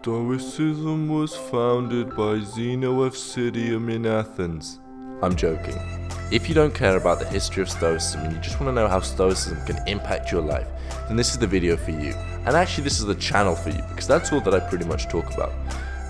Stoicism was founded by Zeno of Citium in Athens. I'm joking. If you don't care about the history of Stoicism and you just want to know how Stoicism can impact your life, then this is the video for you. And actually this is the channel for you, because that's all that I pretty much talk about.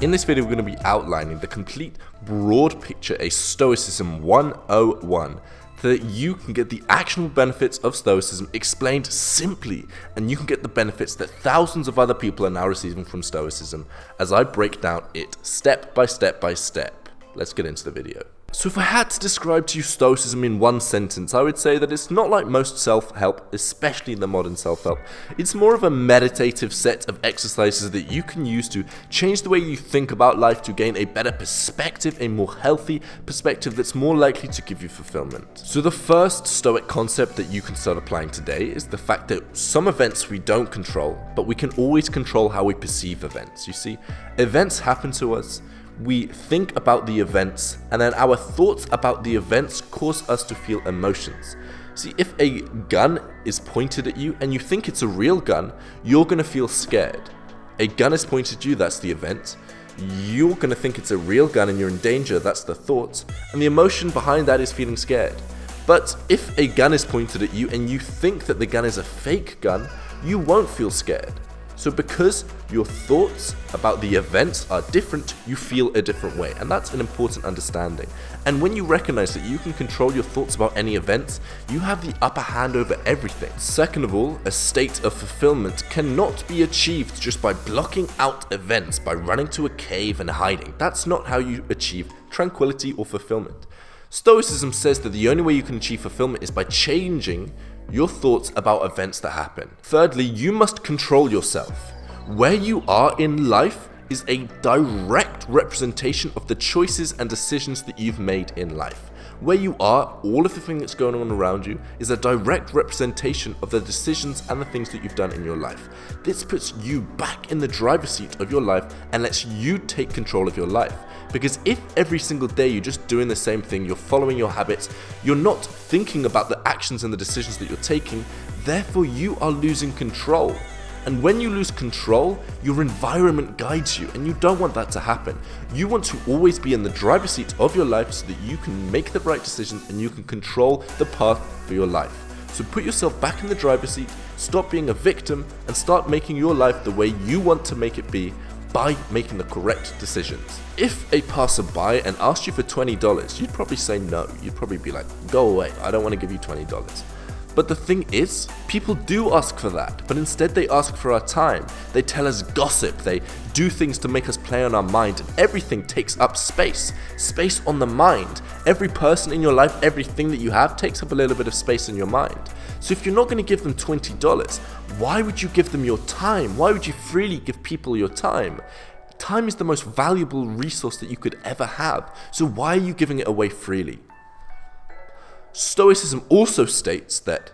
In this video we're going to be outlining the complete broad picture, a Stoicism 101, so that you can get the actionable benefits of Stoicism explained simply, and you can get the benefits that thousands of other people are now receiving from Stoicism as I break down it step by step by step. Let's get into the video. So if I had to describe to you Stoicism in one sentence, I would say that it's not like most self-help, especially the modern self-help. It's more of a meditative set of exercises that you can use to change the way you think about life, to gain a better perspective, a more healthy perspective that's more likely to give you fulfillment. So the first Stoic concept that you can start applying today is the fact that some events we don't control, but we can always control how we perceive events. You see, events happen to us. We think about the events, and then our thoughts about the events cause us to feel emotions. See, if a gun is pointed at you and you think it's a real gun, you're going to feel scared. A gun is pointed at you, that's the event. You're going to think it's a real gun and you're in danger, that's the thought. And the emotion behind that is feeling scared. But if a gun is pointed at you and you think that the gun is a fake gun, you won't feel scared. So because your thoughts about the events are different, you feel a different way, and that's an important understanding. And when you recognize that you can control your thoughts about any events, you have the upper hand over everything. Second of all, a state of fulfillment cannot be achieved just by blocking out events, by running to a cave and hiding. That's not how you achieve tranquility or fulfillment. Stoicism says that the only way you can achieve fulfillment is by changing your thoughts about events that happen. Thirdly, you must control yourself. Where you are in life is a direct representation of the choices and decisions that you've made in life. Where you are, all of the things that's going on around you, is a direct representation of the decisions and the things that you've done in your life. This puts you back in the driver's seat of your life and lets you take control of your life. Because if every single day you're just doing the same thing, you're following your habits, you're not thinking about the actions and the decisions that you're taking, therefore you are losing control. And when you lose control, your environment guides you, and you don't want that to happen. You want to always be in the driver's seat of your life so that you can make the right decisions and you can control the path for your life. So put yourself back in the driver's seat, stop being a victim, and start making your life the way you want to make it be by making the correct decisions. If a passerby and asked you for $20, you'd probably say no. You'd probably be like, go away, I don't want to give you $20. But the thing is, people do ask for that, but instead they ask for our time. They tell us gossip, they do things to make us play on our mind, and everything takes up space. Space on the mind. Every person in your life, everything that you have takes up a little bit of space in your mind. So if you're not going to give them $20, why would you give them your time? Why would you freely give people your time? Time is the most valuable resource that you could ever have, so why are you giving it away freely? Stoicism also states that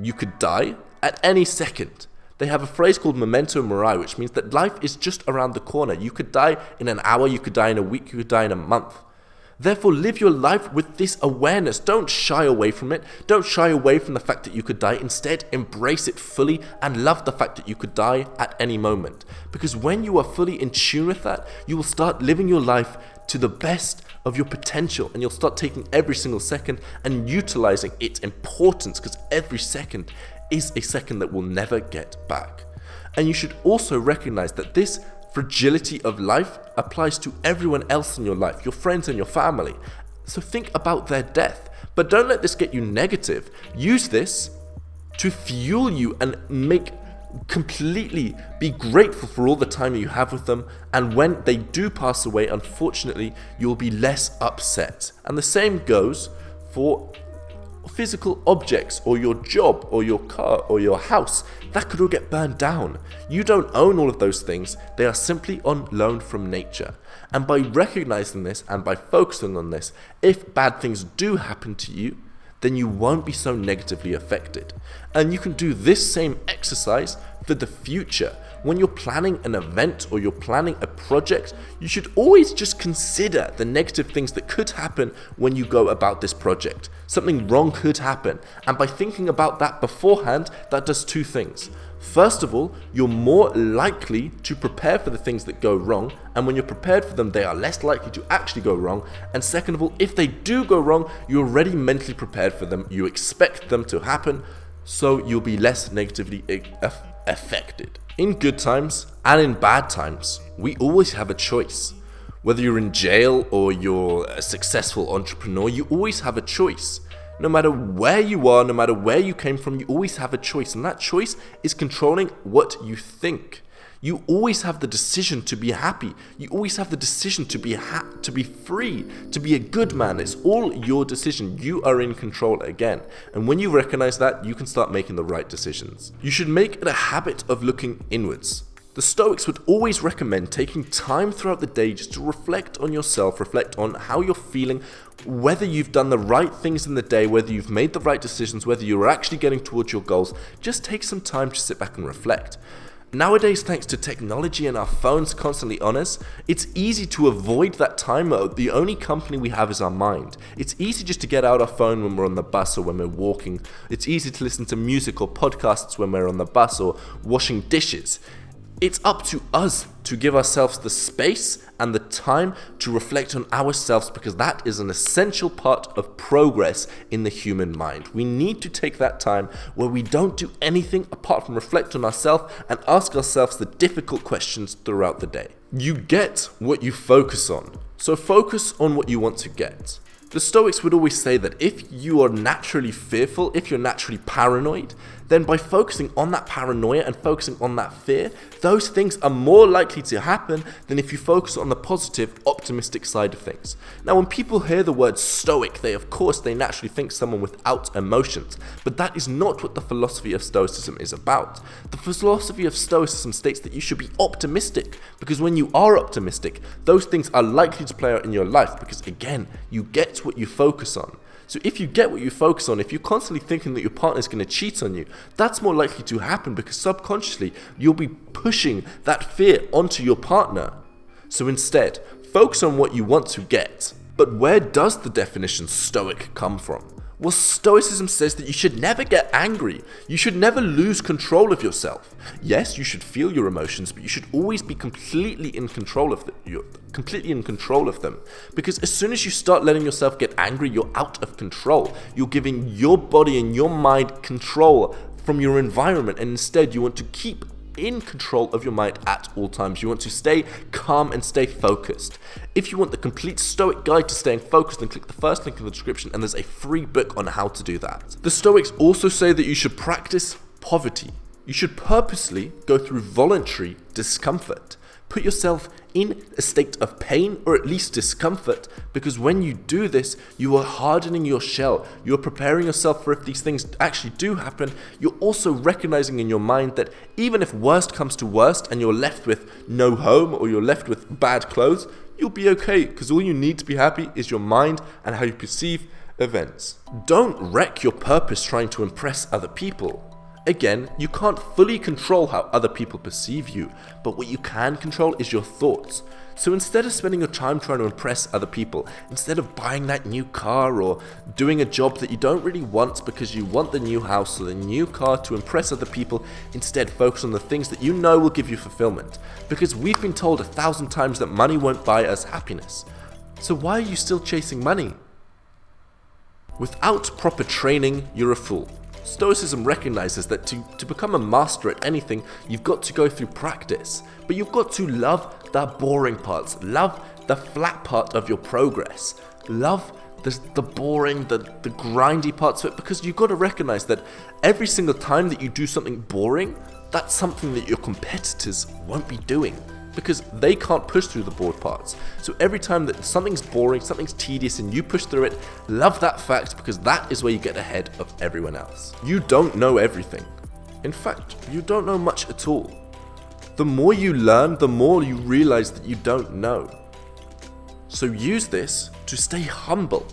you could die at any second. They have a phrase called memento mori, which means that life is just around the corner. You could die in an hour, you could die in a week, you could die in a month. Therefore, live your life with this awareness. Don't shy away from it. Don't shy away from the fact that you could die. Instead, embrace it fully and love the fact that you could die at any moment. Because when you are fully in tune with that, you will start living your life to the best of your potential, and you'll start taking every single second and utilizing its importance, because every second is a second that will never get back. And you should also recognize that this fragility of life applies to everyone else in your life, your friends and your family. So think about their death, but don't let this get you negative. Use this to fuel you and completely be grateful for all the time you have with them, and when they do pass away, unfortunately, you'll be less upset. And the same goes for physical objects, or your job, or your car, or your house. That could all get burned down. You don't own all of those things. They are simply on loan from nature. And by recognizing this and by focusing on this, if bad things do happen to you, then you won't be so negatively affected. And you can do this same exercise for the future. When you're planning an event or you're planning a project, you should always just consider the negative things that could happen when you go about this project. Something wrong could happen, and by thinking about that beforehand, that does two things. First of all, you're more likely to prepare for the things that go wrong, and when you're prepared for them, they are less likely to actually go wrong. And second of all, if they do go wrong, you're already mentally prepared for them, you expect them to happen, so you'll be less negatively affected. In good times and in bad times, we always have a choice. Whether you're in jail or you're a successful entrepreneur, you always have a choice. No matter where you are, no matter where you came from, you always have a choice. And that choice is controlling what you think. You always have the decision to be happy. You always have the decision to be free, to be a good man. It's all your decision. You are in control again. And when you recognize that, you can start making the right decisions. You should make it a habit of looking inwards. The Stoics would always recommend taking time throughout the day just to reflect on yourself, reflect on how you're feeling, whether you've done the right things in the day, whether you've made the right decisions, whether you're actually getting towards your goals. Just take some time to sit back and reflect. Nowadays, thanks to technology and our phones constantly on us, it's easy to avoid that time. The only company we have is our mind. It's easy just to get out our phone when we're on the bus or when we're walking. It's easy to listen to music or podcasts when we're on the bus or washing dishes. It's up to us to give ourselves the space and the time to reflect on ourselves, because that is an essential part of progress in the human mind. We need to take that time where we don't do anything apart from reflect on ourselves and ask ourselves the difficult questions throughout the day. You get what you focus on, so focus on what you want to get. The Stoics would always say that if you are naturally fearful, if you're naturally paranoid, then by focusing on that paranoia and focusing on that fear, those things are more likely to happen than if you focus on the positive, optimistic side of things. Now, when people hear the word Stoic, they naturally think someone without emotions, but that is not what the philosophy of Stoicism is about. The philosophy of Stoicism states that you should be optimistic, because when you are optimistic, those things are likely to play out in your life, because again, you get what you focus on. So if you get what you focus on, if you're constantly thinking that your partner is going to cheat on you, that's more likely to happen, because subconsciously you'll be pushing that fear onto your partner. So instead, focus on what you want to get. But where does the definition Stoic come from? Well, Stoicism says that you should never get angry. You should never lose control of yourself. Yes, you should feel your emotions, but you should always be completely in control of them. Because as soon as you start letting yourself get angry, you're out of control. You're giving your body and your mind control from your environment, and instead you want to keep in control of your mind at all times. You want to stay calm and stay focused. If you want the complete Stoic guide to staying focused, then click the first link in the description and there's a free book on how to do that. The Stoics also say that you should practice poverty. You should purposely go through voluntary discomfort. Put yourself in a state of pain or at least discomfort, because when you do this, you are hardening your shell. You're preparing yourself for if these things actually do happen. You're also recognizing in your mind that even if worst comes to worst and you're left with no home or you're left with bad clothes, you'll be okay, because all you need to be happy is your mind and how you perceive events. Don't wreck your purpose trying to impress other people. Again, you can't fully control how other people perceive you, but what you can control is your thoughts. So instead of spending your time trying to impress other people, instead of buying that new car or doing a job that you don't really want because you want the new house or the new car to impress other people, instead focus on the things that you know will give you fulfillment. Because we've been told 1,000 times that money won't buy us happiness. So why are you still chasing money? Without proper training, you're a fool. Stoicism recognizes that to become a master at anything, you've got to go through practice, but you've got to love the boring parts, love the flat part of your progress, love the boring, the grindy parts of it, because you've got to recognize that every single time that you do something boring, that's something that your competitors won't be doing, because they can't push through the bored parts. So every time that something's boring, something's tedious, and you push through it, love that fact, because that is where you get ahead of everyone else. You don't know everything. In fact, you don't know much at all. The more you learn, the more you realize that you don't know. So use this to stay humble,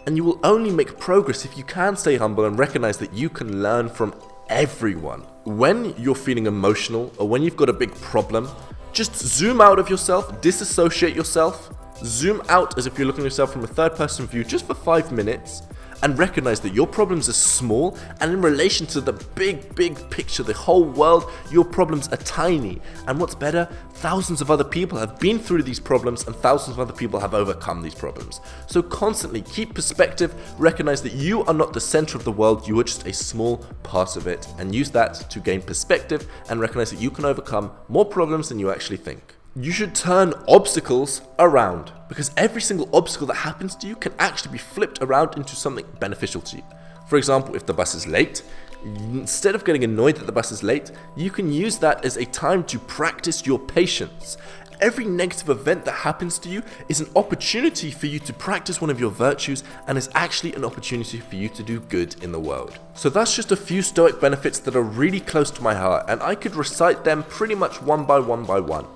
and you will only make progress if you can stay humble and recognize that you can learn from everyone. When you're feeling emotional or when you've got a big problem, just zoom out of yourself, disassociate yourself, zoom out as if you're looking at yourself from a third person view just for 5 minutes, and recognize that your problems are small, and in relation to the big picture, the whole world, your problems are tiny. And what's better, thousands of other people have been through these problems and thousands of other people have overcome these problems. So constantly keep perspective, recognize that you are not the center of the world, you are just a small part of it, and use that to gain perspective and recognize that you can overcome more problems than you actually think. You should turn obstacles around, because every single obstacle that happens to you can actually be flipped around into something beneficial to you. For example, if the bus is late, instead of getting annoyed that the bus is late, you can use that as a time to practice your patience. Every negative event that happens to you is an opportunity for you to practice one of your virtues, and is actually an opportunity for you to do good in the world. So that's just a few Stoic benefits that are really close to my heart, and I could recite them pretty much one by one.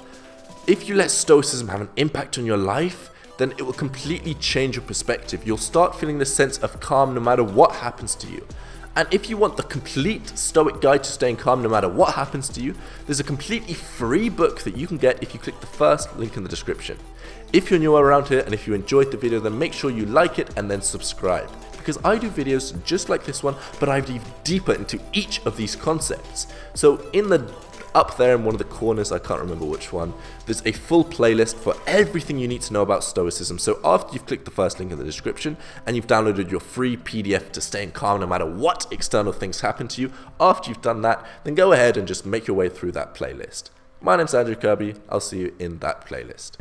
If you let Stoicism have an impact on your life, then it will completely change your perspective. You'll start feeling this sense of calm no matter what happens to you. And if you want the complete Stoic guide to staying calm no matter what happens to you, there's a completely free book that you can get if you click the first link in the description. If you're new around here and if you enjoyed the video, then make sure you like it and then subscribe, because I do videos just like this one, but I dive deeper into each of these concepts. So up there in one of the corners, I can't remember which one, there's a full playlist for everything you need to know about Stoicism. So after you've clicked the first link in the description and you've downloaded your free PDF to staying calm no matter what external things happen to you, after you've done that, then go ahead and just make your way through that playlist. My name's Andrew Kirby, I'll see you in that playlist.